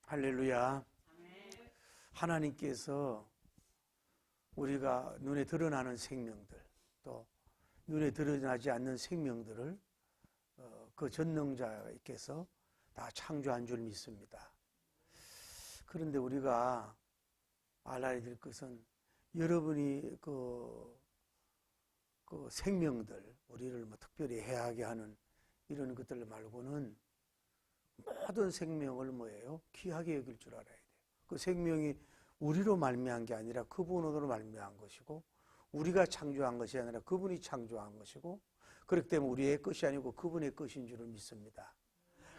할렐루야. 하나님께서 우리가 눈에 드러나는 생명들, 또 눈에 드러나지 않는 생명들을 그 전능자께서 다 창조한 줄 믿습니다. 그런데 우리가 알아야 될 것은 여러분이 그 생명들, 우리를 뭐 특별히 해하게 하는 이런 것들 말고는 모든 생명을 뭐예요? 귀하게 여길 줄 알아야 돼요. 그 생명이 우리로 말미암은 게 아니라 그분으로 말미암은 것이고, 우리가 창조한 것이 아니라 그분이 창조한 것이고, 그렇기 때문에 우리의 것이 아니고 그분의 것인 줄을 믿습니다.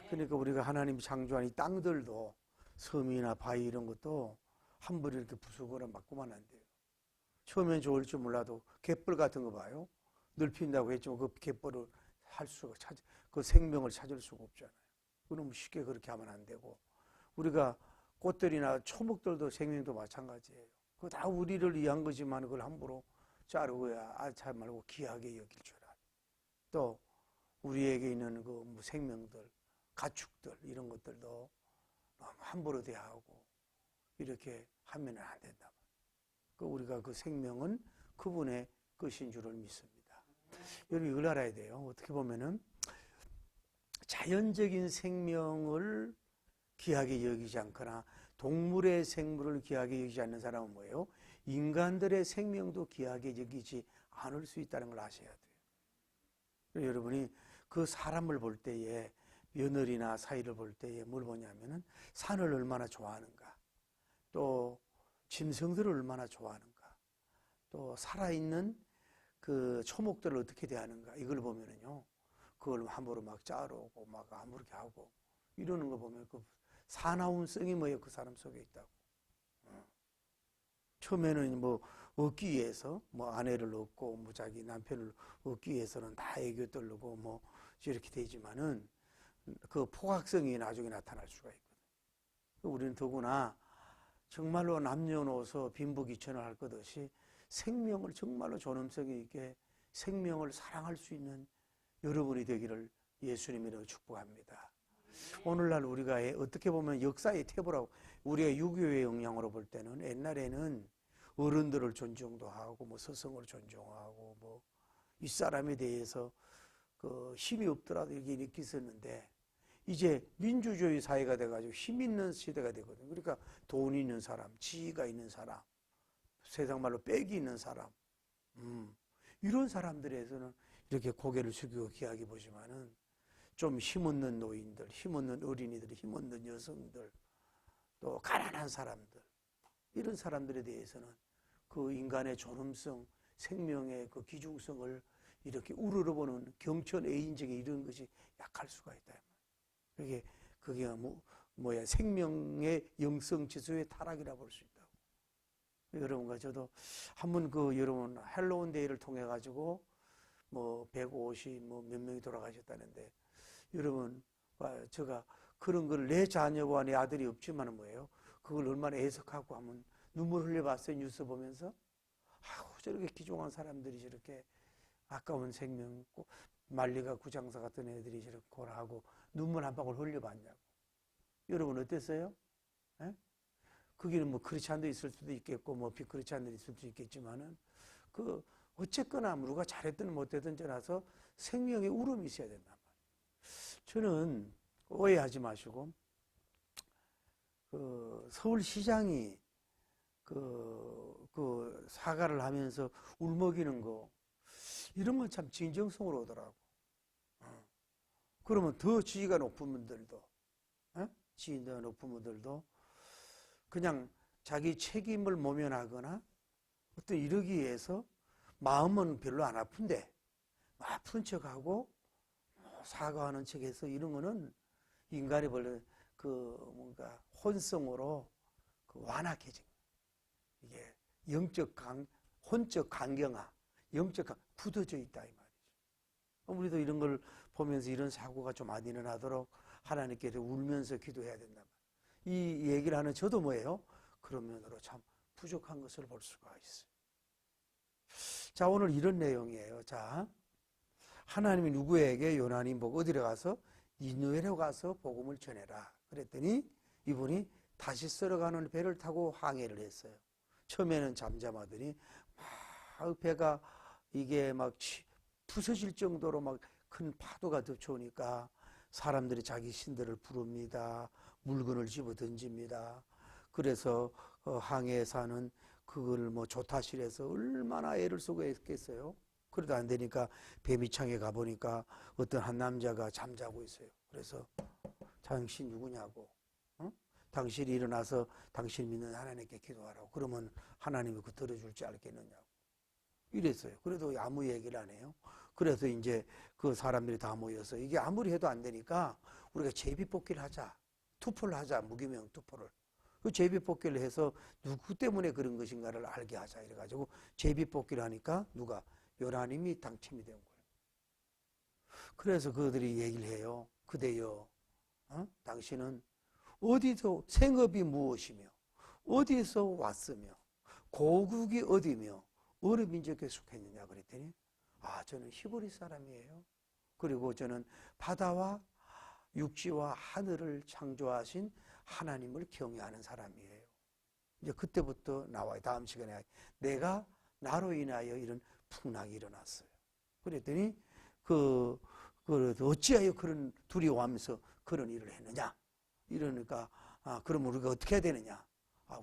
그러니까 우리가 하나님이 창조한 이 땅들도, 섬이나 바위 이런 것도 함부로 이렇게 부수거나 막고만 안 돼요. 처음엔 좋을지 몰라도 갯벌 같은 거 봐요. 넓힌다고 했지만 그 갯벌을 그 생명을 찾을 수가 없잖아요. 그럼 쉽게 그렇게 하면 안 되고, 우리가 꽃들이나 초목들도 생명도 마찬가지예요. 그거 다 우리를 위한 거지만 그걸 함부로 자르고야 잘 말고 귀하게 여길 줄 알아. 또 우리에게 있는 그 생명들, 가축들 이런 것들도 함부로 대하고 이렇게 하면 안 된다. 우리가 그 생명은 그분의 것인 줄을 믿습니다. 여러분 이걸 알아야 돼요. 어떻게 보면은 자연적인 생명을 귀하게 여기지 않거나 동물의 생물을 귀하게 여기지 않는 사람은 뭐예요? 인간들의 생명도 귀하게 여기지 않을 수 있다는 걸 아셔야 돼요. 여러분이 그 사람을 볼 때에, 며느리나 사이를 볼 때에 뭘 보냐면은 산을 얼마나 좋아하는가, 또 짐승들을 얼마나 좋아하는가, 또 살아있는 그 초목들을 어떻게 대하는가, 이걸 보면은요, 그걸 함부로 막 자르고 막 아무렇게 하고 이러는 거 보면 그 사나움성이 뭐예요? 그 사람 속에 있다고. 처음에는 뭐 얻기 위해서 뭐 아내를 얻고 뭐 자기 남편을 얻기 위해서는 다 애교 떨르고 뭐 이렇게 되지만은 그 포악성이 나중에 나타날 수가 있거든. 우리는 더구나 정말로 남녀노소 빈부귀천을 할 것 없이 생명을 정말로 존엄성이 있게 생명을 사랑할 수 있는 여러분이 되기를 예수님으로 축복합니다. 오늘날 우리가 어떻게 보면 역사의 태보라고, 우리가 유교의 영향으로 볼 때는 옛날에는 어른들을 존중도 하고 뭐 스승을 존중하고 뭐 윗사람에 대해서 그 힘이 없더라도 이렇게 느꼈었는데, 이제 민주주의 사회가 돼가지고 힘 있는 시대가 되거든요. 그러니까 돈 있는 사람, 지위가 있는 사람, 세상 말로 빽이 있는 사람, 이런 사람들에서는 이렇게 고개를 숙이고 귀하게 보지만은 좀 힘없는 노인들, 힘없는 어린이들, 힘없는 여성들, 또 가난한 사람들, 이런 사람들에 대해서는 그 인간의 존엄성, 생명의 그 귀중성을 이렇게 우러러보는 경천 애인적인 이런 것이 약할 수가 있다. 그게 생명의 영성 지수의 타락이라 볼 수 있다고. 여러분과 저도 한번 여러분 헬로윈 데이를 통해 가지고 뭐 150 몇 명이 돌아가셨다는데, 여러분 제가 그런 걸 내 자녀와 내 아들이 없지만은 뭐예요? 그걸 얼마나 애석하고 하면 눈물 흘려봤어요. 뉴스 보면서. 저렇게 귀중한 사람들이 저렇게 아까운 생명, 말리가 구장사 같은 애들이 저렇게 고라하고 눈물 한 방울 흘려봤냐고. 여러분 어땠어요? 에? 거기는 뭐 크리스찬도 있을 수도 있겠고 뭐 비크리스찬도 있을 수도 있겠지만은 어쨌거나 누가 잘했든 못했든 떠나서 생명의 울음이 있어야 된단 말이에요. 저는 오해하지 마시고 서울시장이 사과를 하면서 울먹이는 거, 이런 건 참 진정성으로 오더라고. 그러면 더 지위가 높은 분들도, 지위가 높은 분들도 그냥 자기 책임을 모면하거나 어떤 이러기 위해서 마음은 별로 안 아픈데 아픈 척하고 사과하는 척해서 이런 거는 인간이 원래 뭔가 혼성으로 완악해진 이게 혼적 강경화, 굳어져 있다 이 말이죠. 우리도 이런 걸 보면서 이런 사고가 좀 안 일어나도록 하나님께 울면서 기도해야 된다. 이 얘기를 하는 저도 뭐예요? 그런 면으로 참 부족한 것을 볼 수가 있어요. 자, 오늘 이런 내용이에요. 자, 하나님이 누구에게 요나니 보고 어디로 가서 니느웨로 가서 복음을 전해라. 그랬더니 이분이 다시 쓸어가는 배를 타고 항해를 했어요. 처음에는 잠잠하더니 막 배가 이게 막 부서질 정도로 막 큰 파도가 덮쳐오니까 사람들이 자기 신들을 부릅니다. 물건을 집어 던집니다. 그래서 항해사는 그걸 뭐 조타실에서 얼마나 애를 쓰고 했겠어요. 그래도 안 되니까 배 밑창에 가보니까 어떤 한 남자가 잠자고 있어요. 그래서 당신 누구냐고, 당신이 일어나서 당신 믿는 하나님께 기도하라고. 그러면 하나님이 그 들어줄지 알겠느냐고 이랬어요. 그래도 아무 얘기를 안 해요. 그래서 이제 그 사람들이 다 모여서 이게 아무리 해도 안 되니까 우리가 제비뽑기를 하자, 투표를 하자, 무기명 투표를. 그 제비뽑기를 해서 누구 때문에 그런 것인가를 알게 하자 이래가지고 제비뽑기를 하니까 누가? 요나님이 당첨이 된 거예요. 그래서 그들이 얘기를 해요. 그대여, 당신은 어디서 생업이 무엇이며 어디서 왔으며 고국이 어디며 어느 민족에 속했느냐 그랬더니 저는 히브리 사람이에요. 그리고 저는 바다와 육지와 하늘을 창조하신 하나님을 경외하는 사람이에요. 이제 그때부터 나와요. 다음 시간에 내가 나로 인하여 이런 풍랑이 일어났어요. 그랬더니 어찌하여 그런 두려워하면서 그런 일을 했느냐? 이러니까 그럼 우리가 어떻게 해야 되느냐?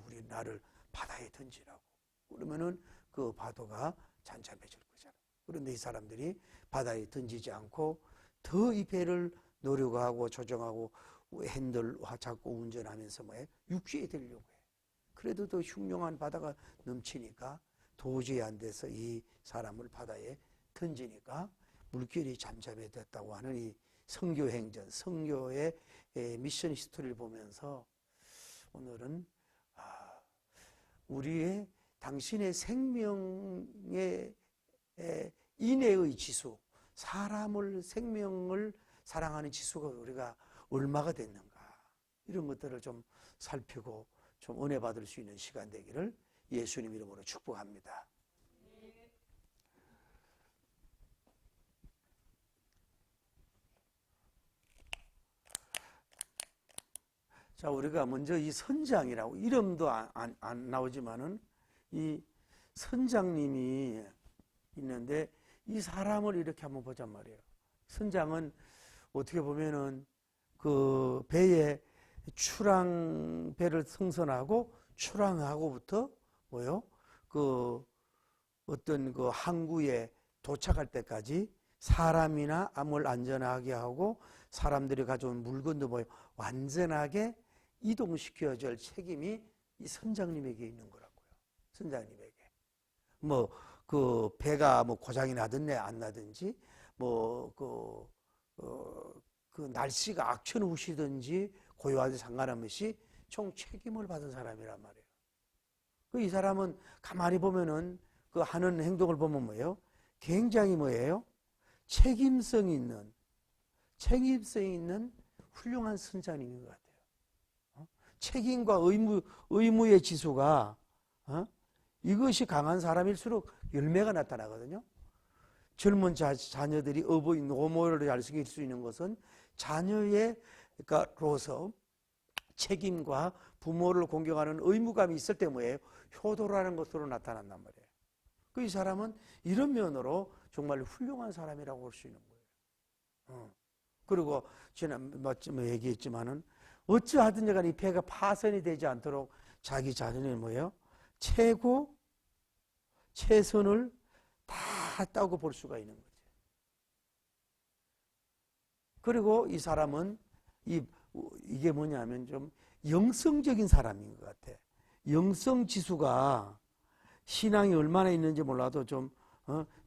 우리 나를 바다에 던지라고. 그러면은 그 파도가 잠잠해질 거잖아요. 그런데 이 사람들이 바다에 던지지 않고 더 이 배를 노려고 하고 조정하고 핸들 잡고 운전하면서 육지에 들려고 해. 그래도 더 흉흉한 바다가 넘치니까 도저히 안 돼서 이 사람을 바다에 던지니까 물결이 잠잠해졌다고 하는 이 선교행전, 선교의 미션 히스토리를 보면서 오늘은 우리의 당신의 생명의 인애의 지수, 생명을 사랑하는 지수가 우리가 얼마가 됐는가, 이런 것들을 좀 살피고 좀 은혜 받을 수 있는 시간 되기를 예수님 이름으로 축복합니다. 자, 우리가 먼저 이 선장이라고, 이름도 안 나오지만은 이 선장님이 있는데 이 사람을 이렇게 한번 보잔 말이에요. 선장은 어떻게 보면은 그 배에 배를 승선하고 출항하고부터 그 어떤 그 항구에 도착할 때까지 사람이나 암을 안전하게 하고 사람들이 가져온 물건도 완전하게 이동시켜야 할 책임이 이 선장님에게 있는 거라고요. 선장님에게. 그 배가 고장이 나든지 안 나든지 그 날씨가 악천후시든지 고요하지 상관없이 총 책임을 받은 사람이란 말이에요. 이 사람은 가만히 보면은 그 하는 행동을 보면 굉장히 책임성 있는 훌륭한 선장님인 것 같아요. 책임과 의무의 지수가 이것이 강한 사람일수록 열매가 나타나거든요. 젊은 자녀들이 노모를 잘 지킬 수 있는 것은 자녀로서 책임과 부모를 공경하는 의무감이 있을 때문에 효도라는 것으로 나타난단 말이에요. 이 사람은 이런 면으로 정말 훌륭한 사람이라고 볼 수 있는 거예요. 그리고 지난번에 얘기했지만은 어찌하든지 간에 이 배가 파손이 되지 않도록 자기 자신이 최선을 다했다고 볼 수가 있는 거죠. 그리고 이 사람은 이게 뭐냐면 좀 영성적인 사람인 것 같아. 영성 지수가 신앙이 얼마나 있는지 몰라도 좀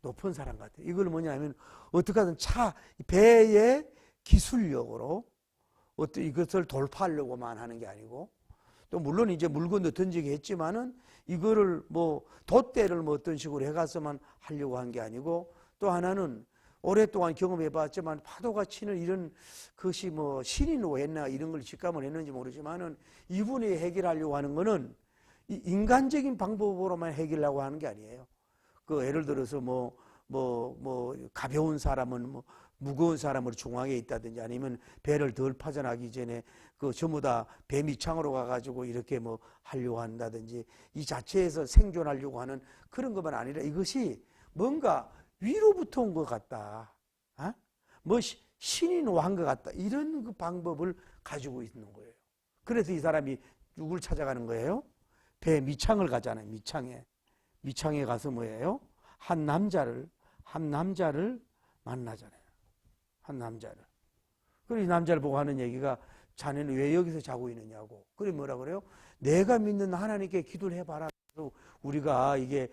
높은 사람 같아. 이걸 뭐냐면 어떻게 하든 배의 기술력으로 이것을 돌파하려고만 하는 게 아니고, 또 물론 이제 물건도 던지게 했지만은 이거를 돛대를 어떤 식으로 해가서만 하려고 한 게 아니고, 또 하나는 오랫동안 경험해 봤지만 파도가 치는 이런 것이 신이 노했나 이런 걸 직감을 했는지 모르지만은 이분이 해결하려고 하는 거는 인간적인 방법으로만 해결하려고 하는 게 아니에요. 예를 들어서 가벼운 사람은 무거운 사람을 중앙에 있다든지 아니면 배를 덜 파전하기 전에 그 전부 다 배 밑창으로 가가지고 이렇게 뭐 하려고 한다든지 이 자체에서 생존하려고 하는 그런 것만 아니라 이것이 뭔가 위로부터 온 것 같다. 어? 뭐 신이 노한 것 같다. 이런 그 방법을 가지고 있는 거예요. 그래서 이 사람이 누굴 찾아가는 거예요? 배 밑창을 가잖아요. 밑창에 가서 뭐예요? 한 남자를 만나잖아요. 한 남자를. 그리고 이 남자를 보고 하는 얘기가 자네는 왜 여기서 자고 있느냐고. 그래 뭐라 그래요? 내가 믿는 하나님께 기도를 해봐라. 우리가 이게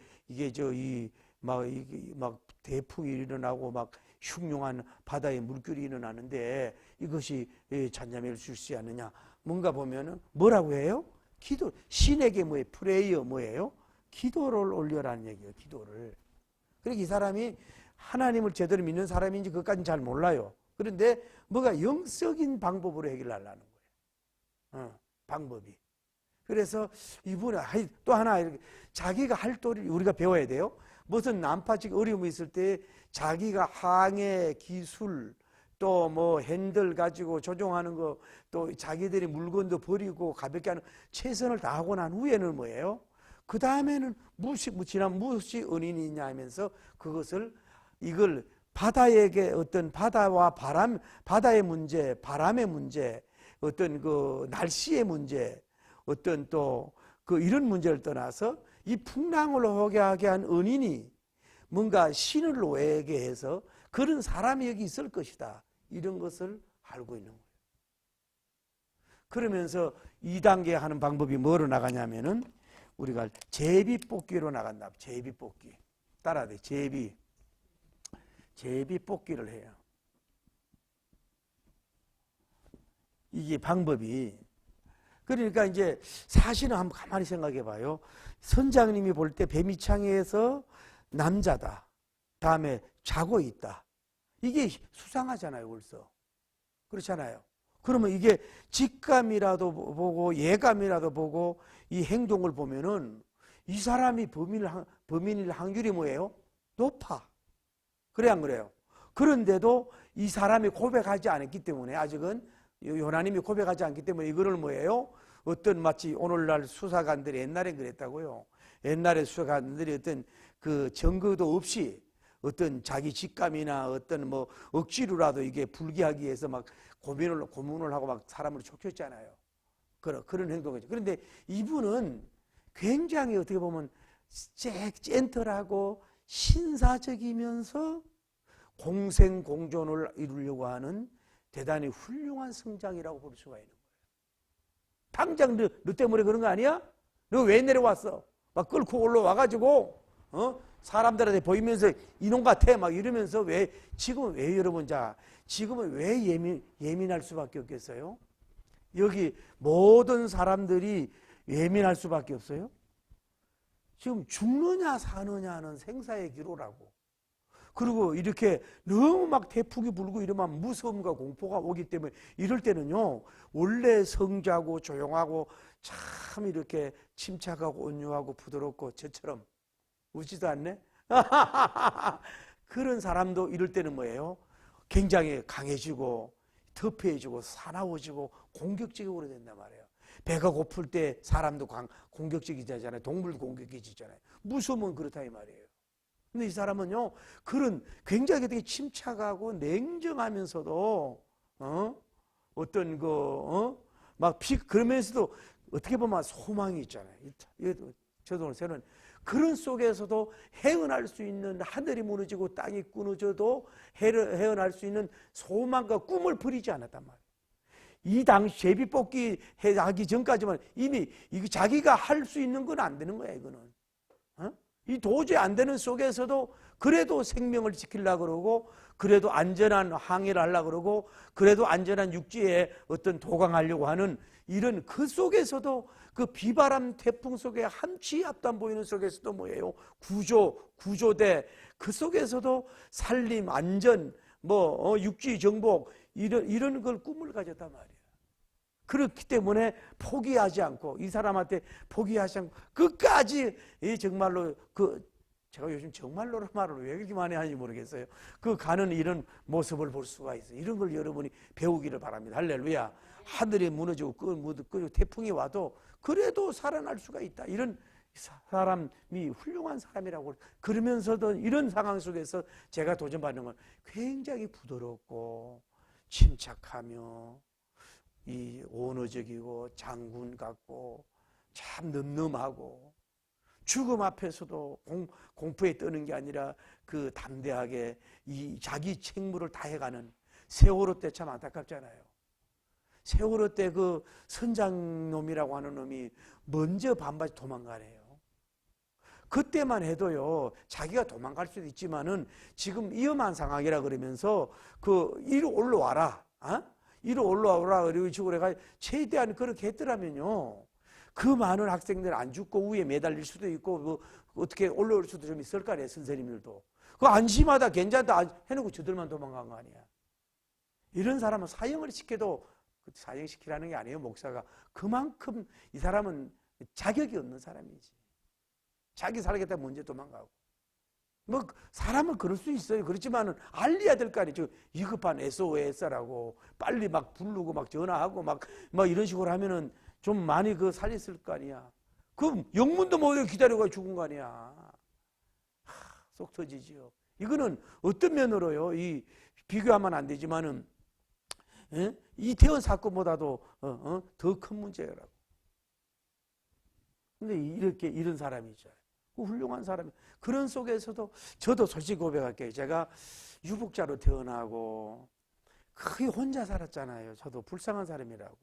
막 대풍이 일어나고 막 흉흉한 바다에 물결이 일어나는데 이것이 잔잠일 수 있지 않느냐. 뭔가 보면은 뭐라고 해요? 기도. 신에게 뭐예요? 프레이어 뭐예요? 기도를 올려라는 얘기예요. 기도를. 그러니까 이 사람이 하나님을 제대로 믿는 사람인지 그것까지는 잘 몰라요. 그런데 뭐가 영적인 방법으로 해결하려는 거예요. 방법이. 그래서 이분은 또 하나 이렇게 자기가 할 도리를 우리가 배워야 돼요. 무슨 난파적 어려움이 있을 때 자기가 항해 기술 또 뭐 핸들 가지고 조종하는 거 또 자기들이 물건도 버리고 가볍게 하는 최선을 다하고 난 후에는 뭐예요? 그 다음에는 무엇이 은인이 있냐 하면서 그것을 이걸 바다에게 어떤 바다와 바람, 바다의 문제, 바람의 문제, 어떤 그 날씨의 문제, 어떤 또 그 이런 문제를 떠나서 이 풍랑을 오게 하게 한 은인이 뭔가 신을 오해하게 해서 그런 사람이 여기 있을 것이다. 이런 것을 알고 있는 거예요. 그러면서 2단계 하는 방법이 뭐로 나가냐면은 우리가 제비뽑기로 나간다. 제비뽑기. 따라야 돼. 제비뽑기를 해요. 이게 방법이. 그러니까 이제 사실은 한번 가만히 생각해 봐요. 선장님이 볼 때 배미창에서 남자다. 다음에 자고 있다. 이게 수상하잖아요, 벌써. 그렇잖아요. 그러면 이게 직감이라도 보고 예감이라도 보고 이 행동을 보면은 이 사람이 범인일 확률이 뭐예요? 높아. 그래 안 그래요? 그런데도 이 사람이 고백하지 않았기 때문에 아직은 요나님이 고백하지 않기 때문에 이거를 뭐예요? 어떤 마치 오늘날 수사관들이 옛날엔 그랬다고요. 옛날에 수사관들이 어떤 그 증거도 없이 어떤 자기 직감이나 어떤 뭐 억지로라도 이게 불기하기 위해서 막 고문을 하고 막 사람을 쫓겼잖아요. 그런 행동이죠. 그런데 이분은 굉장히 어떻게 보면 젠틀하고 신사적이면서 공생공존을 이루려고 하는 대단히 훌륭한 성장이라고 볼 수가 있는 거예요. 당장 너 때문에 그런 거 아니야? 너 왜 내려왔어? 막 끌고 올라와가지고 사람들한테 보이면서 이놈 같아 막 이러면서 지금은 왜 여러분 지금은 왜 예민할 수밖에 없겠어요? 여기 모든 사람들이 예민할 수밖에 없어요? 지금 죽느냐 사느냐는 생사의 기로라고. 그리고 이렇게 너무 막 대폭이 불고 이러면 무서움과 공포가 오기 때문에 이럴 때는요, 원래 성자고 조용하고 참 이렇게 침착하고 온유하고 부드럽고 저처럼 웃지도 않네? 그런 사람도 이럴 때는 뭐예요? 굉장히 강해지고 터프해지고 사나워지고 공격적으로 된단 말이에요. 배가 고플 때 사람도 공격적이잖아요. 동물도 공격적이잖아요. 무서우면 그렇다 이 말이에요. 근데 이 사람은요, 그런 굉장히 되게 침착하고 냉정하면서도 어떤 그러면서도 어떻게 보면 소망이 있잖아요. 저는 그런 속에서도 헤어날 수 있는, 하늘이 무너지고 땅이 끊어져도 헤어날 수 있는 소망과 꿈을 버리지 않았단 말이에요. 이 당시 제비뽑기 하기 전까지만 이미 자기가 할 수 있는 건 안 되는 거야, 이거는. 이 도저히 안 되는 속에서도 그래도 생명을 지키려고 그러고, 그래도 안전한 항해를 하려고 그러고, 그래도 안전한 육지에 어떤 도강하려고 하는 이런 그 속에서도 그 비바람 태풍 속에 한치 앞도 안 보이는 속에서도 뭐예요? 구조대 그 속에서도 살림, 안전, 육지 정복 이런 걸 꿈을 가졌단 말이에요. 그렇기 때문에 포기하지 않고 이 사람한테 포기하지 않고 끝까지 정말로 그 제가 요즘 정말로 말을 왜 그렇게 많이 하는지 모르겠어요. 그 가는 이런 모습을 볼 수가 있어요. 이런 걸 여러분이 배우기를 바랍니다. 할렐루야. 하늘이 무너지고 그 태풍이 와도 그래도 살아날 수가 있다. 이런 사람이 훌륭한 사람이라고. 그러면서도 이런 상황 속에서 제가 도전받는 건 굉장히 부드럽고 침착하며 이 온어적이고 장군 같고 참 늠름하고 죽음 앞에서도 공포에 떠는 게 아니라 그 담대하게 이 자기 책무를 다해가는. 세월호 때 참 안타깝잖아요. 세월호 때 그 선장놈이라고 하는 놈이 먼저 반바지 도망가네요. 그때만 해도요, 자기가 도망갈 수도 있지만은 지금 위험한 상황이라 그러면서 이리 올라와라, 이리 올라와라, 그리고 지금 내가 최대한 그렇게 했더라면요, 그 많은 학생들 안 죽고 위에 매달릴 수도 있고 뭐 어떻게 올라올 수도 좀 있을 거 아니에요. 선생님들도 그 안심하다 괜찮다 해놓고 저들만 도망간 거 아니야. 이런 사람은 사형을 시켜도 사형시키라는 게 아니에요. 목사가 그만큼 이 사람은 자격이 없는 사람이지. 자기 살겠다 먼저 도망가고. 뭐 사람은 그럴 수 있어요. 그렇지만은 알려야 될 거 아니에요. 위급한 SOS라고 빨리 막 부르고 막 전화하고 막 이런 식으로 하면은 좀 많이 살렸을 거 아니야. 그 영문도 못 기다리고 죽은 거 아니야. 속 터지지요. 이거는 어떤 면으로요, 이 비교하면 안 되지만은 이태원 사건보다도 더 큰 문제라고. 근데 이런 사람이죠. 훌륭한 사람이. 그런 속에서도 저도 솔직히 고백할게요. 제가 유복자로 태어나고 거의 혼자 살았잖아요. 저도 불쌍한 사람이라고.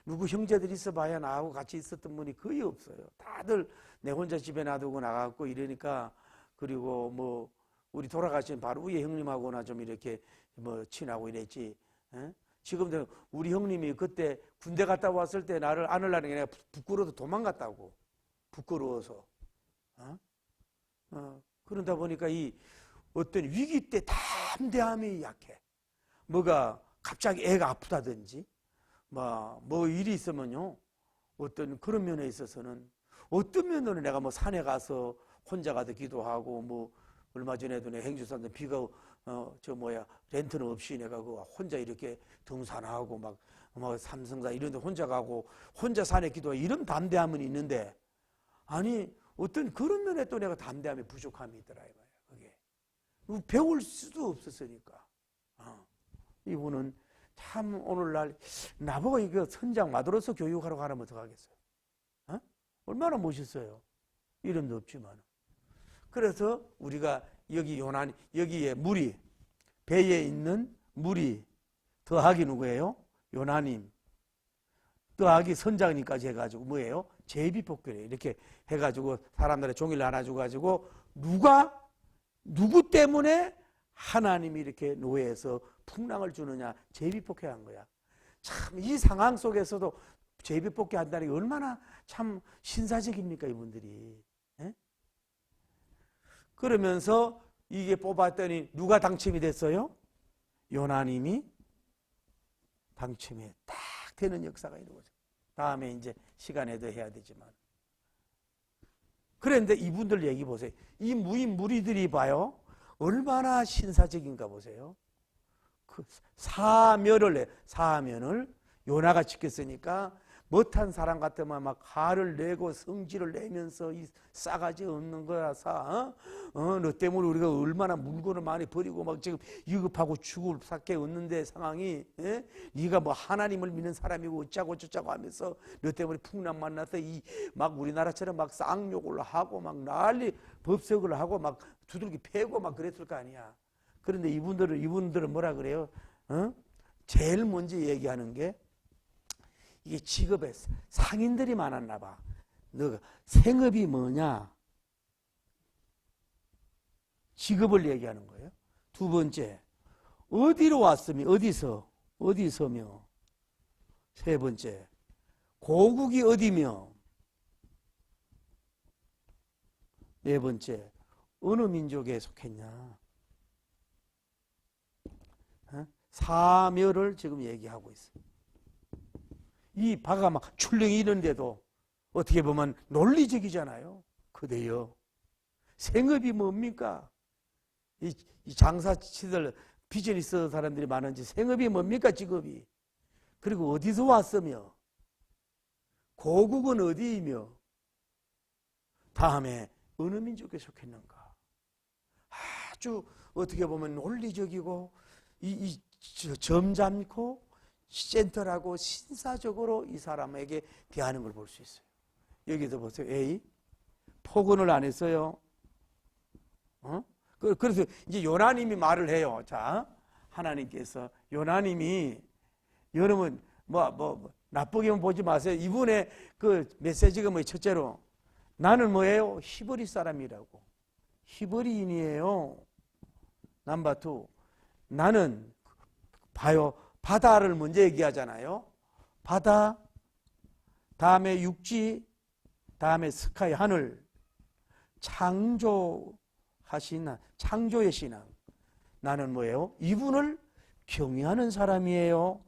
누구 형제들 있어봐야 나하고 같이 있었던 분이 거의 없어요. 다들 내 혼자 집에 놔두고 나갔고 이러니까. 그리고 뭐 우리 돌아가신 바로 위에 형님하고나 좀 이렇게 뭐 친하고 이랬지. 지금도 우리 형님이 그때 군대 갔다 왔을 때 나를 안으려는 게 내가 부끄러워서 도망갔다고. 부끄러워서. 그러다 보니까 이 어떤 위기 때 담대함이 약해. 뭐가 갑자기 애가 아프다든지 뭐 일이 있으면요, 어떤 그런 면에 있어서는, 어떤 면으로는 내가 뭐 산에 가서 혼자 가서 기도하고, 뭐 얼마 전에도 내 행주산도 비가 렌트는 없이 내가 혼자 이렇게 등산하고 막 삼성사 이런 데 혼자 가고 혼자 산에 기도하고 이런 담대함은 있는데, 아니 어떤 그런 면에 또 내가 담대함에 부족함이 있더라 이거야. 그게 배울 수도 없었으니까. 이분은 참 오늘날 나보고 이거 선장 마도로서 교육하러 가라면 어떡하겠어요? 얼마나 멋있어요. 이름도 없지만. 그래서 우리가 여기에 물이, 배에 있는 물이 더하기 누구예요? 요나님. 더하기 선장님까지 해가지고 뭐예요? 제비뽑기래요. 이렇게 해가지고 사람들의 종이를 나눠줘가지고 누구 때문에 하나님이 이렇게 노예에서 풍랑을 주느냐, 제비뽑기 한 거야. 참 이 상황 속에서도 제비뽑기 한다는 게 얼마나 참 신사적입니까, 이분들이. 에? 그러면서 이게 뽑았더니 누가 당첨이 됐어요? 요나님이 당첨이 딱 되는 역사가 있는 거죠. 다음에 이제 시간에도 해야 되지만. 그런데 이분들 얘기 보세요. 이 무리들이 봐요. 얼마나 신사적인가 보세요. 그 사면을 요나가 지켰으니까 못한 사람 같으면 막 화를 내고 성질을 내면서 이 싸가지 없는 거라서 너 때문에 우리가 얼마나 물건을 많이 버리고 막 지금 위급하고 죽을 밖에 없는데 상황이 네가 뭐 하나님을 믿는 사람이고 어쩌고 저쩌고 하면서 너 때문에 풍랑 만나서 이 막 우리나라처럼 막 쌍욕을 하고 막 난리 법석을 하고 막 두들기 패고 막 그랬을 거 아니야. 그런데 이분들은 뭐라 그래요? 제일 먼저 얘기하는 게 이게 직업에 상인들이 많았나 봐. 너 생업이 뭐냐? 직업을 얘기하는 거예요. 두 번째, 어디로 왔으며 어디서며. 세 번째, 고국이 어디며. 네 번째, 어느 민족에 속했냐. 사멸을 지금 얘기하고 있어요. 이 바가 막 출렁이 이런데도 어떻게 보면 논리적이잖아요. 그대여 생업이 뭡니까? 이 장사치들 비즈니스 사람들이 많은지 생업이 뭡니까? 직업이. 그리고 어디서 왔으며 고국은 어디이며 다음에 어느 민족에 속했는가. 아주 어떻게 보면 논리적이고 점잖고 센터라고 신사적으로 이 사람에게 대하는 걸 볼 수 있어요. 여기도 보세요. A. 포근을 안 했어요. 그래서 이제 요나님이 말을 해요. 자, 하나님께서 요나님이 여러분 나쁘게만 보지 마세요. 이분의 그 메시지가 뭐예요? 첫째로 나는 뭐예요? 히브리 사람이라고. 히브리인이에요. 넘버 2. 나는 봐요. 바다를 먼저 얘기하잖아요. 바다, 다음에 육지, 다음에 스카이, 하늘. 창조의 신앙. 나는 뭐예요? 이분을 경외하는 사람이에요.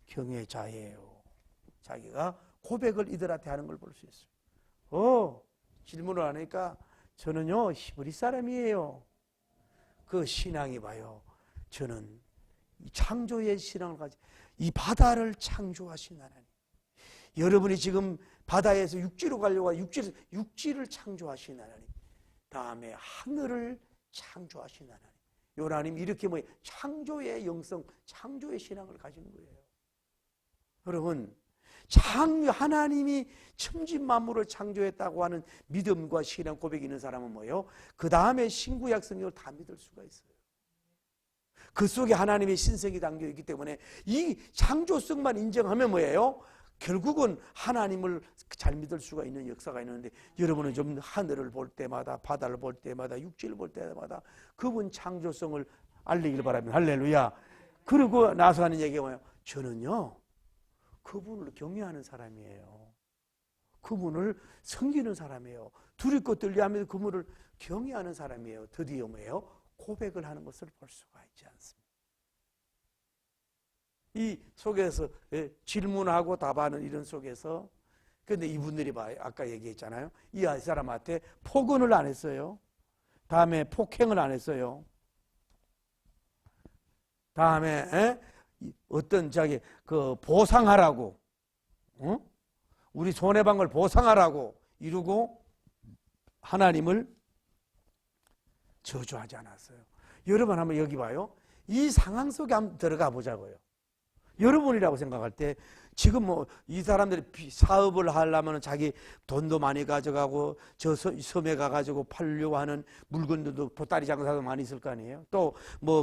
경외자예요. 자기가 고백을 이들한테 하는 걸 볼 수 있어요. 질문을 하니까 저는요 히브리 사람이에요. 그 신앙이 봐요. 저는 창조의 신앙을 가지고 이 바다를 창조하신 하나님. 여러분이 지금 바다에서 육지로 가려고 육지를 창조하신 하나님. 다음에 하늘을 창조하신 하나님. 요나님 이렇게 창조의 영성, 창조의 신앙을 가진 거예요. 여러분, 하나님이 천지 만물을 창조했다고 하는 믿음과 신앙 고백이 있는 사람은 뭐예요? 그 다음에 신구약 성경을 다 믿을 수가 있어요. 그 속에 하나님의 신성이 담겨 있기 때문에 이 창조성만 인정하면 뭐예요? 결국은 하나님을 잘 믿을 수가 있는 역사가 있는데, 여러분은 좀 하늘을 볼 때마다, 바다를 볼 때마다, 육지를 볼 때마다 그분 창조성을 알리길 바랍니다. 할렐루야. 그러고 나서 하는 얘기가 뭐예요? 저는요 그분을 경외하는 사람이에요. 그분을 섬기는 사람이에요. 두렵고 떨려하면서 그분을 경외하는 사람이에요. 드디어 뭐예요? 고백을 하는 것을 볼 수가 있지 않습니다. 이 속에서 질문하고 답하는 이런 속에서, 그런데 이분들이 봐요. 아까 얘기했잖아요. 이 사람한테 폭언을 안 했어요. 다음에 폭행을 안 했어요. 다음에 어떤 그 보상하라고, 우리 손해본 걸 보상하라고 이루고 하나님을 저주하지 않았어요. 여러분 한번 여기 봐요. 이 상황 속에 한번 들어가 보자고요. 여러분이라고 생각할 때 지금 이 사람들이 사업을 하려면 자기 돈도 많이 가져가고 저 섬에 가가지고 팔려고 하는 물건들도 보따리 장사도 많이 있을 거 아니에요. 또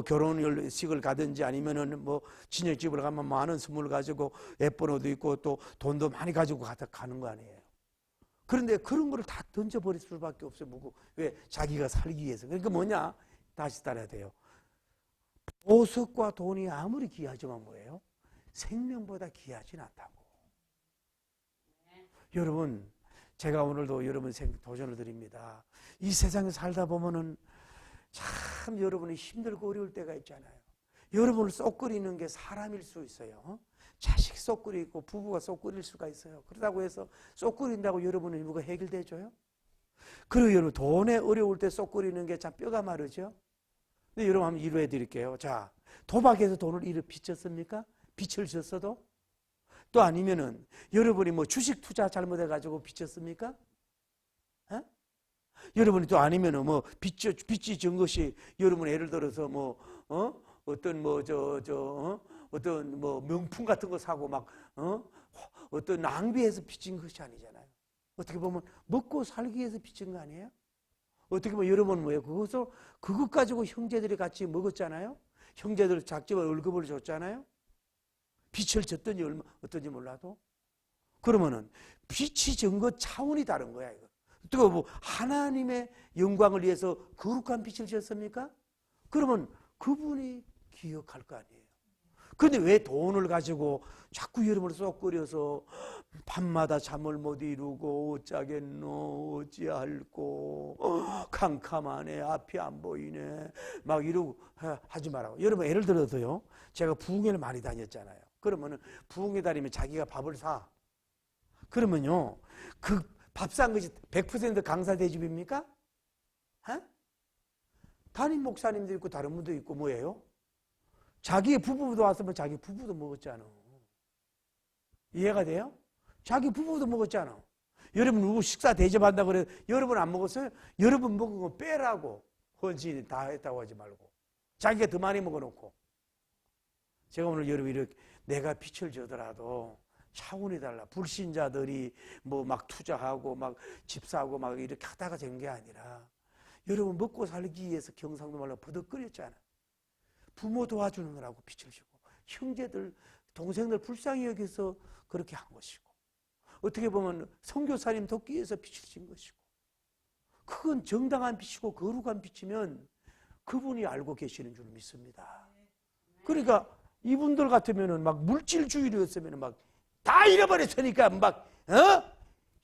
결혼식을 가든지 아니면은 친정집을 가면 많은 선물을 가지고 예쁜 옷도 있고 또 돈도 많이 가지고 가는 거 아니에요. 그런데 그런 거를 다 던져버릴 수밖에 없어요. 왜? 자기가 살기 위해서. 그러니까 뭐냐? 다시 따라야 돼요. 보석과 돈이 아무리 귀하지만 뭐예요? 생명보다 귀하진 않다고. 여러분, 제가 오늘도 여러분 도전을 드립니다. 이 세상에 살다 보면은 참 여러분이 힘들고 어려울 때가 있잖아요. 여러분을 쏙끓이는 게 사람일 수 있어요. 자식 쏙끓이고 부부가 쏙끓일 수가 있어요. 그러다고 해서 쏙끓인다고 여러분은 뭐가 해결되죠요? 그리고 여러분 돈에 어려울 때 쏙끓이는 게 참 뼈가 마르죠? 근데 여러분 한번 이루어 드릴게요. 자, 도박해서 돈을 빚졌습니까? 빚을 졌어도? 또 아니면은 여러분이 주식 투자 잘못해가지고 빚졌습니까? 여러분이 또 아니면은 빚이 진 것이 여러분 예를 들어서 어떤 어떤 명품 같은 거 사고 어떤 낭비해서 빚진 것이 아니잖아요. 어떻게 보면 먹고 살기 위해서 빚진 거 아니에요? 어떻게 보면 여러분 뭐예요? 그것 가지고 형제들이 같이 먹었잖아요. 형제들 작지만 월급을 줬잖아요. 빚을 졌든지 어떤지 몰라도. 그러면은 빚이 진 것 차원이 다른 거야, 이거. 또 하나님의 영광을 위해서 거룩한 빚을 졌습니까? 그러면 그분이 기억할 거 아니에요. 그런데 왜 돈을 가지고 자꾸 여러분을 쏙끓여서 밤마다 잠을 못 이루고 어쩌겠노 어찌할꼬 캄캄하네 앞이 안 보이네 막 이러고 하지 말라고. 여러분 예를 들어서요, 제가 부흥회를 많이 다녔잖아요. 그러면은 부흥회 다니면 자기가 밥을 사. 그러면요 그 밥 산 것이 100% 강사 대접입니까? 에? 담임 목사님도 있고 다른 분도 있고 뭐예요? 자기의 부부도 왔으면 자기 부부도 먹었잖아. 이해가 돼요? 자기 부부도 먹었잖아. 여러분 누구 식사 대접한다 그래 여러분 안 먹었어요? 여러분 먹은 거 빼라고. 헌신이 다 했다고 하지 말고 자기가 더 많이 먹어놓고. 제가 오늘 여러분 이렇게 내가 빛을 져더라도 차원이 달라. 불신자들이 뭐 막 투자하고 막 집 사고 막 이렇게 하다가 된 게 아니라 여러분 먹고 살기 위해서 경상도 말로 버덕거렸잖아. 부모 도와주는 거라고 빛을 지고 형제들 동생들 불쌍히 여기서 그렇게 한 것이고 어떻게 보면 선교사님 돕기 위해서 빛을 진 것이고 그건 정당한 빛이고 거룩한 빛이면 그분이 알고 계시는 줄 믿습니다. 그러니까 이분들 같으면은 막 물질주의였으면 막 다 잃어버렸으니까 막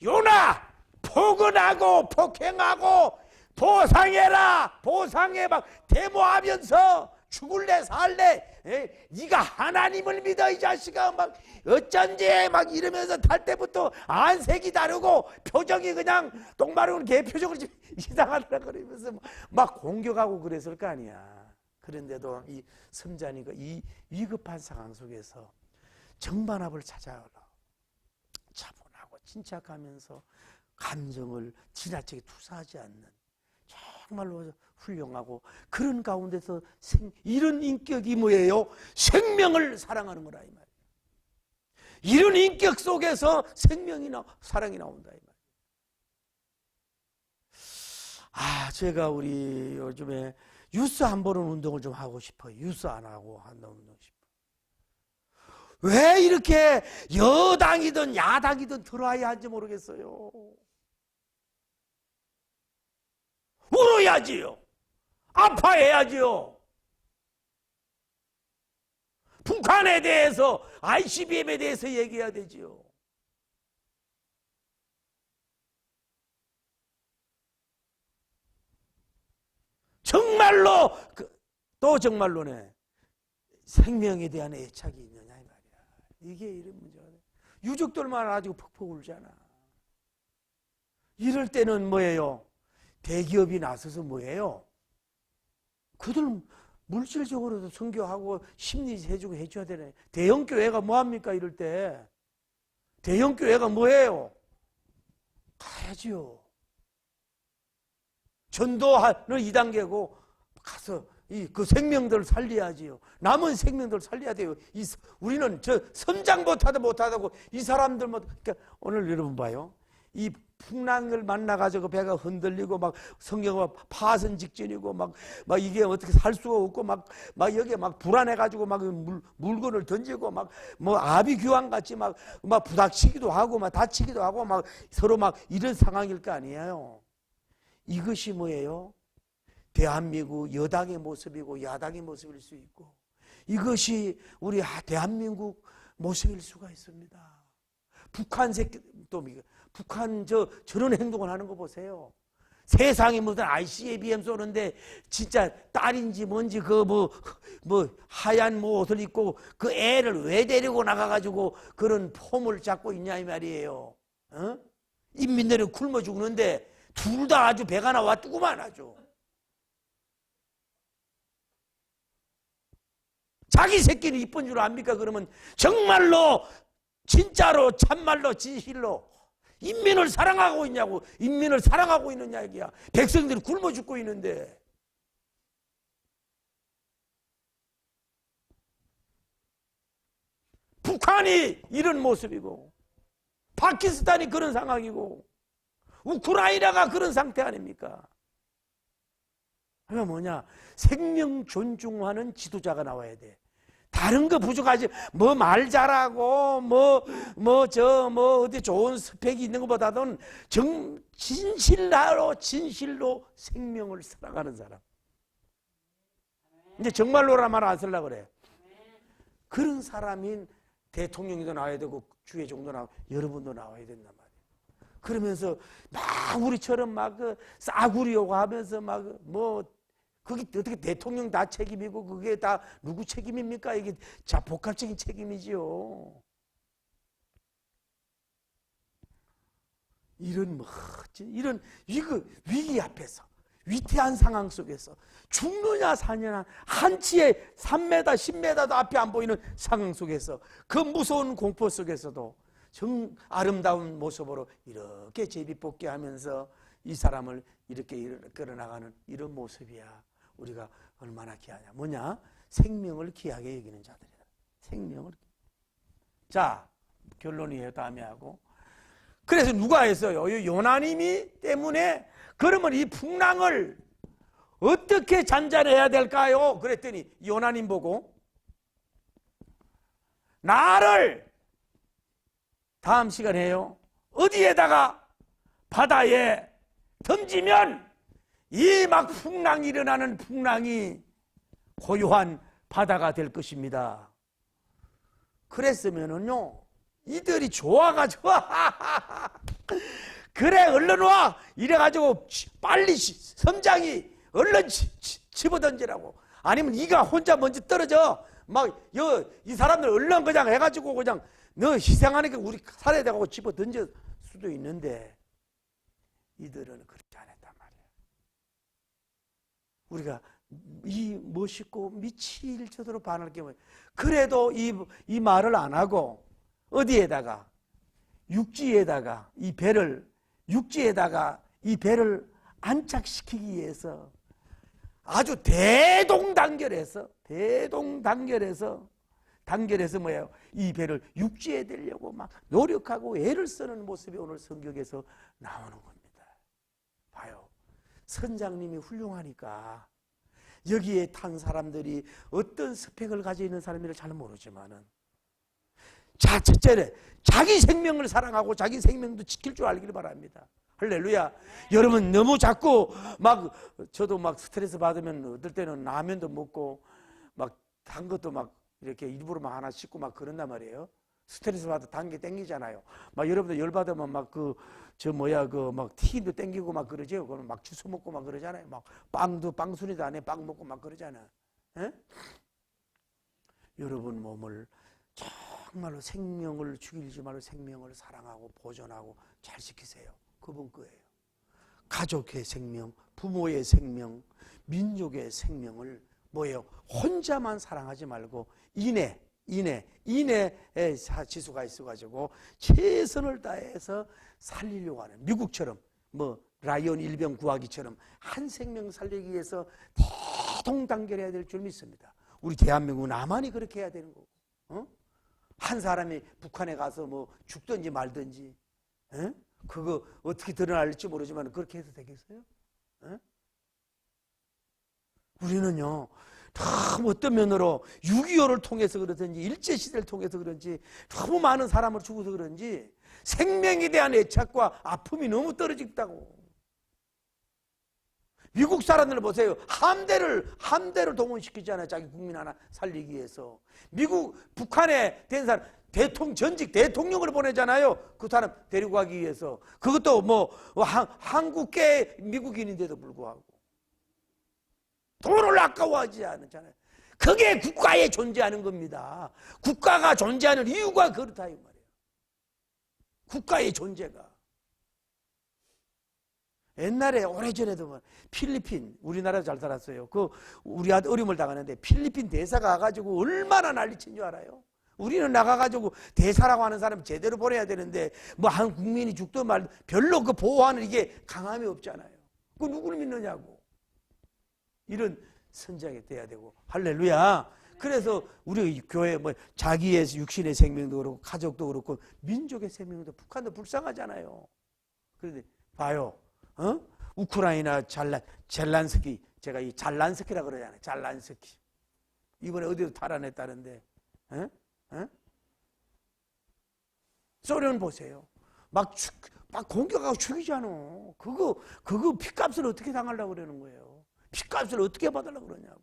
요나 포근하고 폭행하고 보상해라 보상해 막 데모하면서 죽을래 살래 네가 하나님을 믿어 이 자식아 막 어쩐지 막 이러면서 탈 때부터 안색이 다르고 표정이 그냥 똥마른 개 표정을 이상하더라 그러면서 막 공격하고 그랬을 거 아니야. 그런데도 이 선자니까 이 위급한 상황 속에서 정반합을 찾아라. 차분하고 침착하면서 감정을 지나치게 투사하지 않는 정말로 훌륭하고 그런 가운데서 이런 인격이 뭐예요? 생명을 사랑하는 거라 이 말이에요. 이런 인격 속에서 생명이나 사랑이 나온다 이 말이에요. 제가 우리 요즘에 유스 안 보는 운동을 좀 하고 싶어요. 유스 안 하고 한다 운동 싶어요. 왜 이렇게 여당이든 야당이든 들어와야 하는지 모르겠어요. 울어야지요. 아파해야지요. 북한에 대해서 ICBM에 대해서 얘기해야 되지요. 정말로 또 정말로네 생명에 대한 애착이 있느냐 이 말이야. 이게 이런 문제가 돼. 유족들만 가지고 퍽퍽 울잖아. 이럴 때는 뭐예요? 대기업이 나서서 뭐예요? 그들 물질적으로도 선교하고 심리 해주고 해줘야 되네. 대형교회가 뭐합니까 이럴 때? 대형교회가 뭐예요? 가야지요. 전도하는 2단계고 가서 그 생명들을 살려야지요. 남은 생명들을 살려야 돼요. 우리는 저 선장 못하다고 이 사람들 그러니까 오늘 여러분 봐요. 이 풍랑을 만나가지고 배가 흔들리고 막 성경은 파선 직전이고 막 이게 어떻게 살 수가 없고 막 여기에 막 불안해가지고 막 물건을 던지고 막 뭐 아비규환 같이 막 부닥치기도 하고 막 다치기도 하고 막 서로 막 이런 상황일 거 아니에요. 이것이 뭐예요? 대한민국 여당의 모습이고 야당의 모습일 수 있고 이것이 우리 대한민국 모습일 수가 있습니다. 북한 새끼 또 북한 저런 행동을 하는 거 보세요. 세상에 무슨 ICBM 쏘는데 진짜 딸인지 뭔지 뭐 하얀 옷을 입고 그 애를 왜 데리고 나가가지고 그런 폼을 잡고 있냐 이 말이에요. 인민들이 굶어 죽는데 둘 다 아주 배가 나와 뜨고만 하죠. 자기 새끼는 이쁜 줄 압니까? 그러면 정말로 진짜로 참말로 진실로 인민을 사랑하고 있냐고. 인민을 사랑하고 있느냐 얘기야. 백성들이 굶어 죽고 있는데. 북한이 이런 모습이고 파키스탄이 그런 상황이고 우크라이나가 그런 상태 아닙니까? 그러니까 뭐냐? 생명 존중하는 지도자가 나와야 돼. 다른 거 부족하지. 뭐 말 잘하고 어디 좋은 스펙이 있는 것보다는 진실로 생명을 살아가는 사람. 이제 정말로란 말 안 쓰려고 그래. 그런 사람인 대통령이도 나와야 되고 주의 종도 나와, 여러분도 나와야 된단 말이에요. 그러면서 막 우리처럼 막 싸구려고 하면서 그게 어떻게 대통령 다 책임이고 그게 다 누구 책임입니까? 이게 복합적인 책임이지요. 이런 위기 앞에서 위태한 상황 속에서 죽느냐 사느냐 한치의 3m, 10m도 앞이 안 보이는 상황 속에서 그 무서운 공포 속에서도 정 아름다운 모습으로 이렇게 제비뽑기 하면서 이 사람을 이렇게 끌어나가는 이런 모습이야. 우리가 얼마나 귀하냐. 뭐냐? 생명을 귀하게 여기는 자들이다. 생명을. 자, 결론이에요. 다음에 하고. 그래서 누가 했어요? 요나님이 때문에 그러면 이 풍랑을 어떻게 잔잔해야 될까요? 그랬더니 요나님 보고 나를 다음 시간에요. 어디에다가 바다에 던지면 이 막 풍랑이 일어나는 풍랑이 고요한 바다가 될 것입니다. 그랬으면은요, 이들이 좋아가지고 그래 얼른 와 이래가지고 빨리 선장이 얼른 집어던지라고. 아니면 네가 혼자 먼저 떨어져 막 이 사람들 얼른 그냥 해가지고 그냥 너 희생하니까 우리 살아야 되고 집어던질 수도 있는데 이들은 그렇지 않았단 말이야. 우리가 이 멋있고 미칠 정도로 반할 게 뭐야. 그래도 이 말을 안 하고 어디에다가 육지에다가 이 배를 안착시키기 위해서 아주 대동단결해서 뭐예요? 이 배를 육지에 대려고 막 노력하고 애를 쓰는 모습이 오늘 성경에서 나오는 겁니다. 봐요. 선장님이 훌륭하니까 여기에 탄 사람들이 어떤 스펙을 가지고 있는 사람인지를 잘 모르지만은 첫째는 자기 생명을 사랑하고 자기 생명도 지킬 줄 알기를 바랍니다. 할렐루야. 여러분 너무 자꾸 막 저도 막 스트레스 받으면 어떨 때는 라면도 먹고 막 단 것도 막 이렇게 일부러 막 하나 씻고 막 그런단 말이에요. 스트레스 받아 단 게 땡기잖아요. 막 여러분들 열 받으면 막 막 튀김도 땡기고 막 그러죠. 그러면 막 주스 먹고 막 그러잖아요. 막 빵순이도 안 해. 빵 먹고 막 그러잖아요. 에? 여러분 몸을 정말로 생명을 죽이지 말고 생명을 사랑하고 보존하고 잘 지키세요. 그분 거예요. 가족의 생명, 부모의 생명, 민족의 생명을 뭐예요? 혼자만 사랑하지 말고 인내의 지수가 있어가지고 최선을 다해서 살리려고 하는 미국처럼 뭐 라이언 일병 구하기처럼 한 생명 살리기 위해서 대동단결해야 될 줄 믿습니다. 우리 대한민국 나만이 그렇게 해야 되는 거고, 한 사람이 북한에 가서 뭐 죽든지 말든지, 그거 어떻게 드러날지 모르지만 그렇게 해도 되겠어요? 우리는요, 참 어떤 면으로 6.25를 통해서 그러든지 일제시대를 통해서 그런지 너무 많은 사람을 죽어서 그런지 생명에 대한 애착과 아픔이 너무 떨어졌다고. 미국 사람들 보세요. 함대를 동원시키잖아요. 자기 국민 하나 살리기 위해서. 북한에 된 사람, 전직 대통령을 보내잖아요. 그 사람 데리고 가기 위해서. 그것도 한국계 미국인인데도 불구하고. 돈을 아까워하지 않잖아요. 그게 국가에 존재하는 겁니다. 국가가 존재하는 이유가 그렇다 이 말이에요. 국가의 존재가. 옛날에 오래전에도 필리핀, 우리나라 잘 살았어요. 우리 아들 어려움을 당하는데 필리핀 대사가 가가지고 얼마나 난리친 줄 알아요? 우리는 나가가지고 대사라고 하는 사람 제대로 보내야 되는데 뭐 한 국민이 죽든 말든 별로 그 보호하는 이게 강함이 없잖아요. 그 누구를 믿느냐고. 이런 선장이 돼야 되고. 할렐루야. 그래서 우리 교회 자기의 육신의 생명도 그렇고 가족도 그렇고 민족의 생명도 북한도 불쌍하잖아요. 그런데 봐요. 우크라이나 젤란스키, 제가 이 잘란스키라 그러잖아요. 잘란스키. 이번에 어디로 탈환했다는데, 소련 보세요. 막 공격하고 죽이잖아. 그거 핏값을 어떻게 당하려고 그러는 거예요? 핏값을 어떻게 받으려고 그러냐고.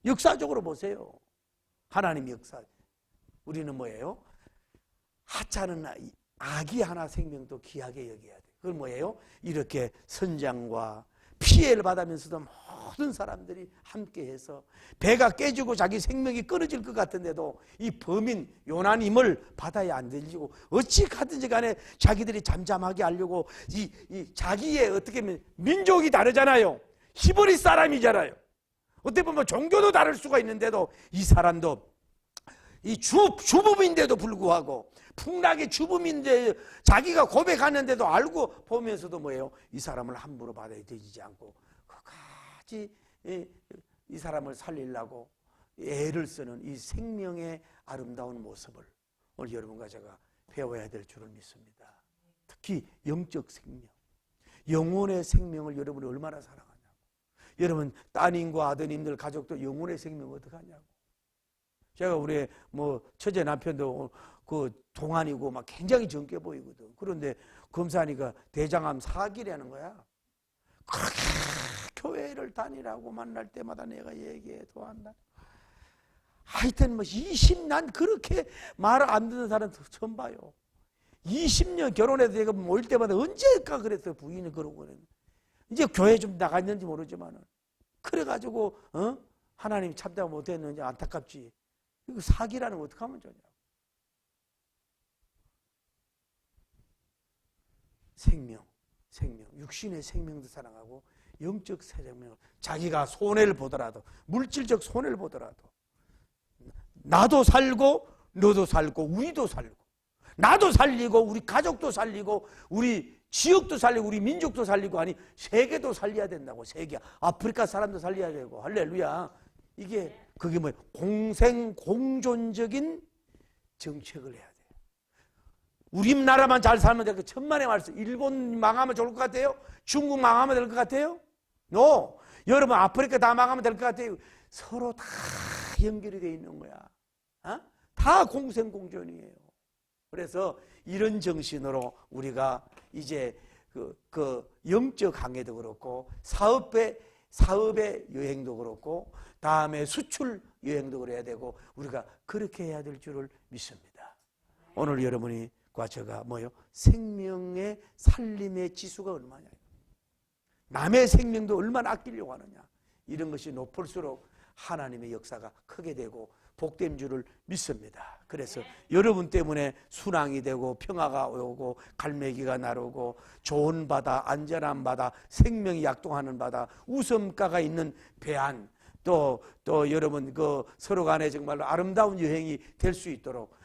역사적으로 보세요. 하나님 역사. 우리는 뭐예요? 하찮은 아기 하나 생명도 귀하게 여겨야 돼. 그건 뭐예요? 이렇게 선장과 피해를 받으면서도 모든 사람들이 함께해서 배가 깨지고 자기 생명이 끊어질 것 같은데도 이 범인 요나님을 바다에 안 던지고 어찌 가든지 간에 자기들이 잠잠하게 하려고 이 자기의 어떻게 보면 민족이 다르잖아요. 히브리 사람이잖아요. 어떻게 보면 종교도 다를 수가 있는데도 이 사람도 이 주범인데도 불구하고 풍락의 주범인데 자기가 고백하는데도 알고 보면서도 뭐예요? 이 사람을 함부로 바다에 던지지 않고 끝까지 이 사람을 살리려고 애를 쓰는 이 생명의 아름다운 모습을 오늘 여러분과 제가 배워야 될 줄을 믿습니다. 특히 영적 생명, 영혼의 생명을 여러분이 얼마나 사랑하냐고. 여러분 따님과 아드님들 가족도 영혼의 생명을 어떻게 하냐고. 제가 우리 처제 남편도 그 동안이고 막 굉장히 젊게 보이거든. 그런데 검사하니까 대장암 4기라는 거야. 그렇게 교회를 다니라고 만날 때마다 내가 얘기해도 한다. 하여튼 난 그렇게 말 안 듣는 사람 처음 봐요. 20년 결혼해서 내가 올 때마다 언제까 그랬어요. 부인이 그러고 그랬는데. 이제 교회 좀 나갔는지 모르지만은. 그래가지고, 하나님 참다 못했는지 안타깝지. 이거 사기라는 거 어떻게 하면 좋냐. 생명, 육신의 생명도 사랑하고 영적 생명, 자기가 손해를 보더라도 물질적 손해를 보더라도 나도 살고 너도 살고 우리도 살고 나도 살리고 우리 가족도 살리고 우리 지역도 살리고 우리 민족도 살리고 아니 세계도 살려야 된다고. 세계 아프리카 사람도 살려야 되고. 할렐루야. 이게 그게 뭐예요? 공생공존적인 정책을 해야 돼요. 우리나라만 잘 살면 돼. 천만의 말씀. 일본 망하면 좋을 것 같아요? 중국 망하면 될 것 같아요? No. 여러분 아프리카 다 망하면 될 것 같아요? 서로 다 연결이 돼 있는 거야. 다 공생공존이에요. 그래서 이런 정신으로 우리가 이제 그 영적 강해도 그렇고 사업의 여행도 그렇고 다음에 수출 여행도 그래야 되고 우리가 그렇게 해야 될 줄을 믿습니다. 오늘 여러분과 제가 생명의 살림의 지수가 얼마냐, 남의 생명도 얼마나 아끼려고 하느냐, 이런 것이 높을수록 하나님의 역사가 크게 되고 복된 줄을 믿습니다. 그래서 여러분 때문에 순항이 되고 평화가 오고 갈매기가 나르고 좋은 바다, 안전한 바다, 생명이 약동하는 바다, 웃음가가 있는 배안, 또 여러분 서로 간에 정말로 아름다운 여행이 될 수 있도록,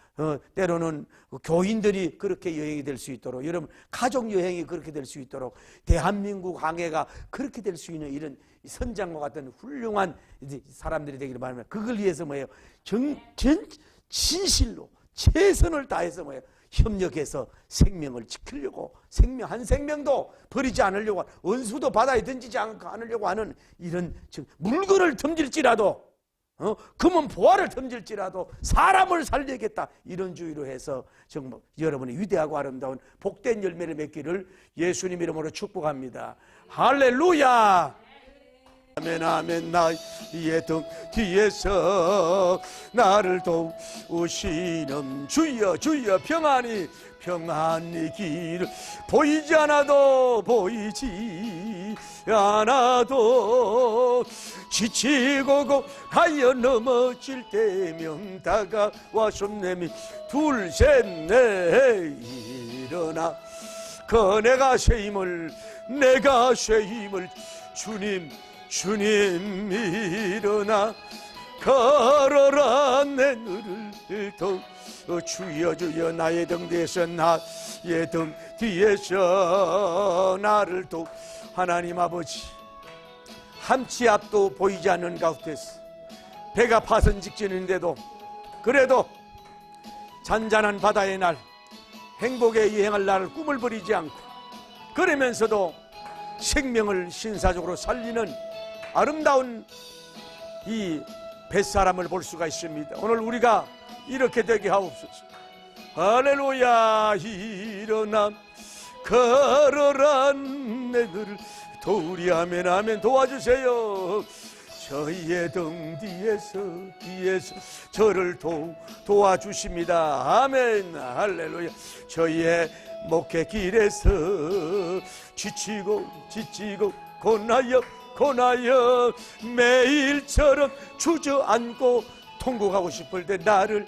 때로는 교인들이 그렇게 여행이 될 수 있도록, 여러분 가족 여행이 그렇게 될 수 있도록, 대한민국 항해가 그렇게 될 수 있는 이런 선장과 같은 훌륭한 사람들이 되기를 바랍니다. 그걸 위해서 진실로 최선을 다해서 협력해서 생명을 지키려고, 한 생명도 버리지 않으려고, 원수도 바다에 던지지 않으려고 하는 이런 물건을 던질지라도, 금은 보화를 던질지라도 사람을 살리겠다, 이런 주의로 해서 정말 여러분이 위대하고 아름다운 복된 열매를 맺기를 예수님 이름으로 축복합니다. 할렐루야. 아멘 아멘. 나의 등 뒤에서 나를 도우시는 주여 주여, 평안히 길을 보이지 않아도 지치고 고하여 넘어질 때면 다가와 손 내밀 둘 셋 넷 일어나 내가 새 힘을 주님 일어나 걸어라 내 눈을 주여 나의 등 뒤에서 나를 하나님 아버지, 한치 앞도 보이지 않는 가운데서 배가 파선 직전인데도 그래도 잔잔한 바다의 날, 행복에 여행할 날 꿈을 버리지 않고, 그러면서도 생명을 신사적으로 살리는 아름다운 이 뱃사람을 볼 수가 있습니다. 오늘 우리가 이렇게 되게 하옵소서. 할렐루야. 일어나 걸어라 내 너를 도우리. 아멘 아멘. 도와주세요. 저희의 등 뒤에서 저를 도와주십니다. 아멘. 할렐루야. 저희의 목회 길에서 지치고 고나여 고나여 매일처럼 주저앉고 통곡하고 싶을 때 나를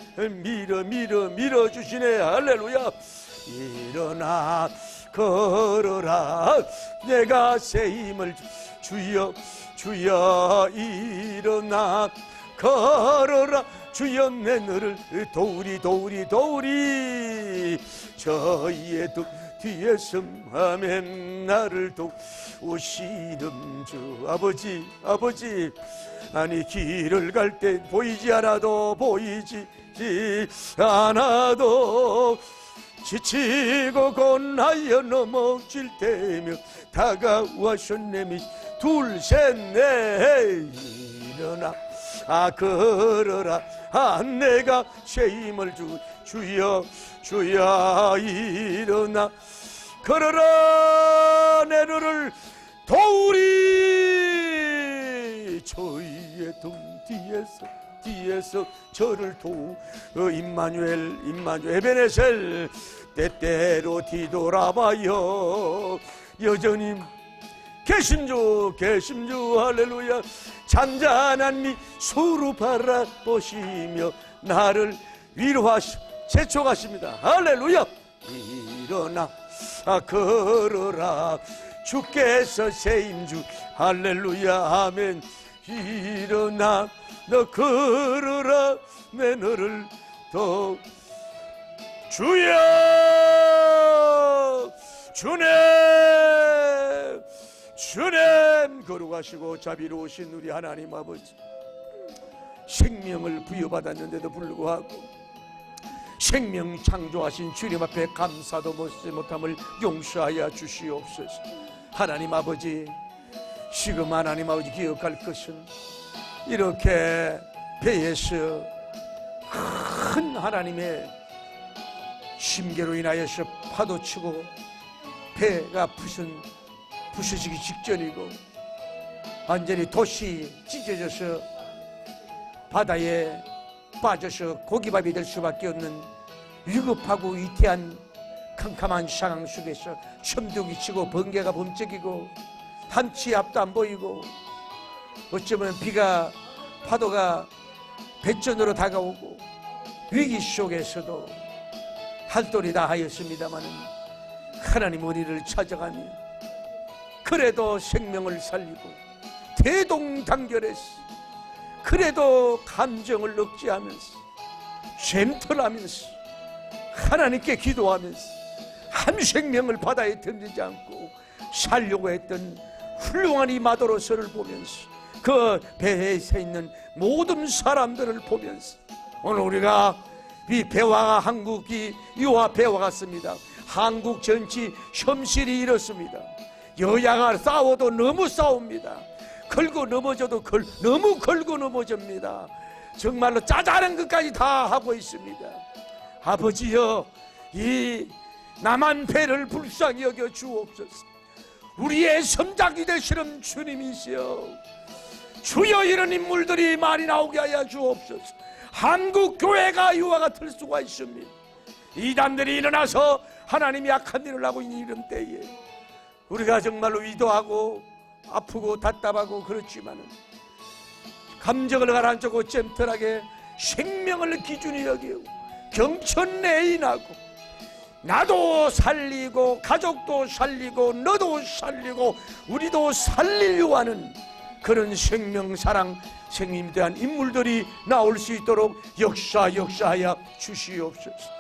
밀어주시네. 할렐루야. 일어나 걸어라 내가 새 힘을 주여 주여 일어나 걸어라 주여 내 너를 도우리 저희의 뒤에 섬하면 나를 도우시는 주. 아버지 아니 길을 갈 때 보이지 않아도 지치고 고나여 넘어질 때며 다가와셨네 미 둘 셋 넷 일어나 걸어라 내가 새 힘을 주여 일어나 걸어라 내 너를 도우리 저희의 등 뒤에서 저를 도우 임마누엘 에베네셀 때때로 뒤돌아봐요 여전히 계신 주 할렐루야. 잔잔한 미소로 바라보시며 나를 재촉하십니다. 할렐루야. 일어나 걸어라 주께서 새 힘 주. 할렐루야 아멘. 일어나 너 걸어라 내 너를 더 주여 주님 거룩하시고 자비로우신 우리 하나님 아버지, 생명을 부여받았는데도 불구하고 생명 창조하신 주님 앞에 감사도 못함을 용서하여 주시옵소서. 하나님 아버지, 지금 하나님 아버지 기억할 것은 이렇게 배에서 큰 하나님의 심계로 인하여서 파도치고 배가 부서지기 직전이고 완전히 돛이 찢어져서 바다에 빠져서 고기밥이 될 수밖에 없는 위급하고 위태한 캄캄한 상황 속에서 천둥이 치고 번개가 범쩍이고 한치 앞도 안 보이고 어쩌면 파도가 배전으로 다가오고 위기 속에서도 할도리 다 하였습니다마는 하나님 우리를 찾아가며 그래도 생명을 살리고 대동단결해서 그래도 감정을 억제하면서 젠틀하면서 하나님께 기도하면서 한 생명을 바다에 던지지 않고 살려고 했던 훌륭한 이 마도로서를 보면서 그 배에 서 있는 모든 사람들을 보면서 오늘 우리가 이 배와 한국이 이와 배와 같습니다. 한국 전체 현실이 이렇습니다. 여야가 싸워도 너무 싸웁니다. 걸고 넘어져도 너무 걸고 넘어집니다. 정말로 짜잘한 것까지 다 하고 있습니다. 아버지여, 이 남한 배를 불쌍히 여겨 주옵소서. 우리의 섬장이 되시는 주님이시여, 주여 이런 인물들이 많이 나오게 하여 주옵소서. 한국 교회가 이와 같을 수가 있습니다. 이단들이 일어나서 하나님이 악한 일을 하고 있는 이런 때에 우리가 정말로 위도하고 아프고 답답하고 그렇지만은 감정을 가라앉히고 젠틀하게 생명을 기준이 여기고 경천내인하고 나도 살리고 가족도 살리고 너도 살리고 우리도 살리려고 하는 그런 생명 사랑 생명에 대한 인물들이 나올 수 있도록 역사하여 주시옵소서.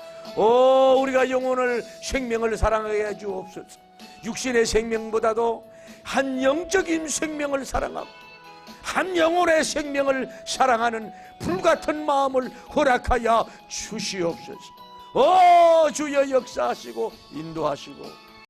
우리가 영혼을 생명을 사랑하게 해 주옵소서. 육신의 생명보다도 한 영적인 생명을 사랑하고 한 영혼의 생명을 사랑하는 불같은 마음을 허락하여 주시옵소서. 주여 역사하시고 인도하시고